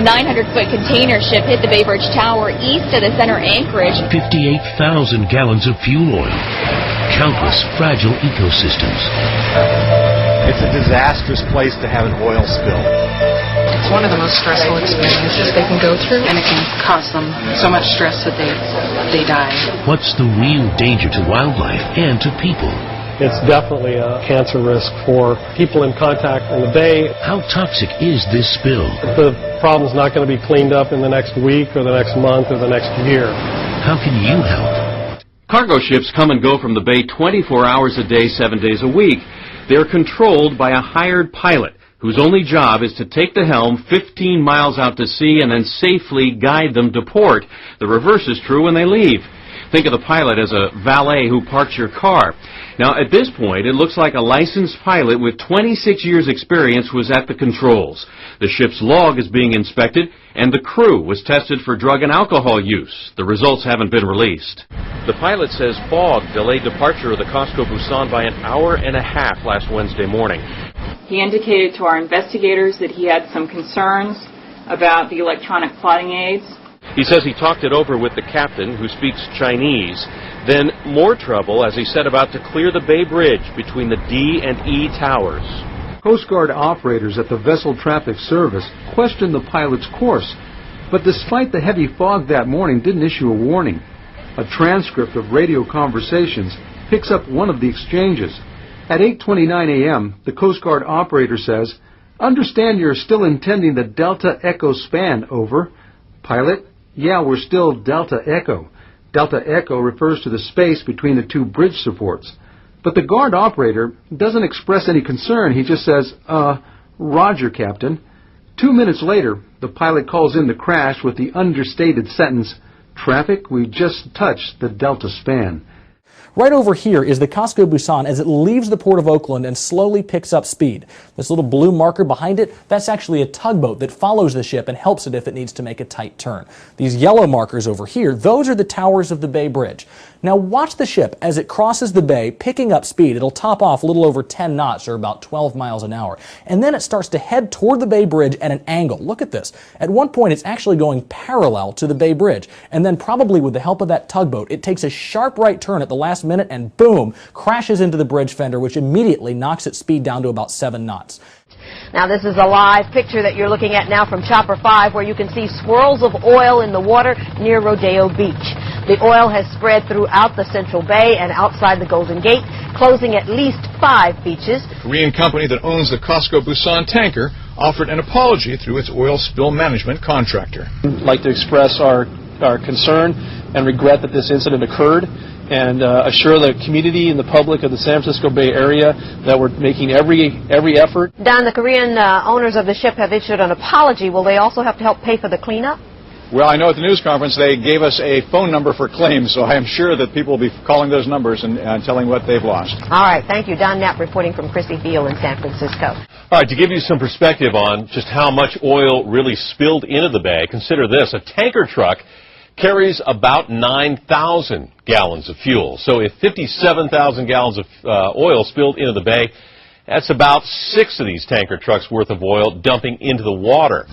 A 900-foot container ship hit the Bay Bridge Tower east of the center anchorage. 58,000 gallons of fuel oil. Countless fragile ecosystems. It's a disastrous place to have an oil spill. It's one of the most stressful experiences they can go through, and it can cause them so much stress that they die. What's the real danger to wildlife and to people? It's definitely a cancer risk for people in contact in the bay. How toxic is this spill? The problem's not going to be cleaned up in the next week or the next month or the next year. How can you help? Cargo ships come and go from the bay 24 hours a day, 7 days a week. They're controlled by a hired pilot whose only job is to take the helm 15 miles out to sea and then safely guide them to port. The reverse is true when they leave. Think of the pilot as a valet who parks your car. Now, at this point, it looks like a licensed pilot with 26 years' experience was at the controls. The ship's log is being inspected, and the crew was tested for drug and alcohol use. The results haven't been released. The pilot says fog delayed departure of the Cosco Busan by an hour and a half last Wednesday morning. He indicated to our investigators that he had some concerns about the electronic plotting aids. He says he talked it over with the captain, who speaks Chinese. Then more trouble as he set about to clear the Bay Bridge between the D and E towers. Coast Guard operators at the Vessel Traffic Service questioned the pilot's course, but despite the heavy fog that morning, didn't issue a warning. A transcript of radio conversations picks up one of the exchanges. At 8:29 a.m., the Coast Guard operator says, "Understand you're still intending the Delta Echo span, over." Pilot, "Yeah, we're still Delta Echo." Delta Echo refers to the space between the two bridge supports. But the guard operator doesn't express any concern. He just says, "Roger, Captain." 2 minutes later, the pilot calls in the crash with the understated sentence, "Traffic, we just touched the Delta span." Right over here is the Cosco Busan as it leaves the port of Oakland and slowly picks up speed. This little blue marker behind it, that's actually a tugboat that follows the ship and helps it if it needs to make a tight turn. These yellow markers over here, those are the towers of the Bay Bridge. Now watch the ship as it crosses the bay, picking up speed. It'll top off a little over 10 knots or about 12 miles an hour. And then it starts to head toward the Bay Bridge at an angle. Look at this. At one point it's actually going parallel to the Bay Bridge. And then probably with the help of that tugboat, it takes a sharp right turn at the last minute and boom, crashes into the bridge fender, which immediately knocks its speed down to about 7 knots. Now this is a live picture that you're looking at now from Chopper 5, where you can see swirls of oil in the water near Rodeo Beach. The oil has spread throughout the Central Bay and outside the Golden Gate, closing at least 5 beaches. The Korean company that owns the Cosco Busan tanker offered an apology through its oil spill management contractor. I'd like to express our concern and regret that this incident occurred, and assure the community and the public of the San Francisco Bay Area that we're making every effort. Don, the Korean owners of the ship have issued an apology. Will they also have to help pay for the cleanup? Well, I know at the news conference they gave us a phone number for claims, so I am sure that people will be calling those numbers and telling what they've lost. All right, thank you. Don Knapp reporting from Chrissy Field in San Francisco. All right, to give you some perspective on just how much oil really spilled into the bay, consider this. A tanker truck carries about 9,000 gallons of fuel. So if 57,000 gallons of oil spilled into the bay, that's about 6 of these tanker trucks worth of oil dumping into the water.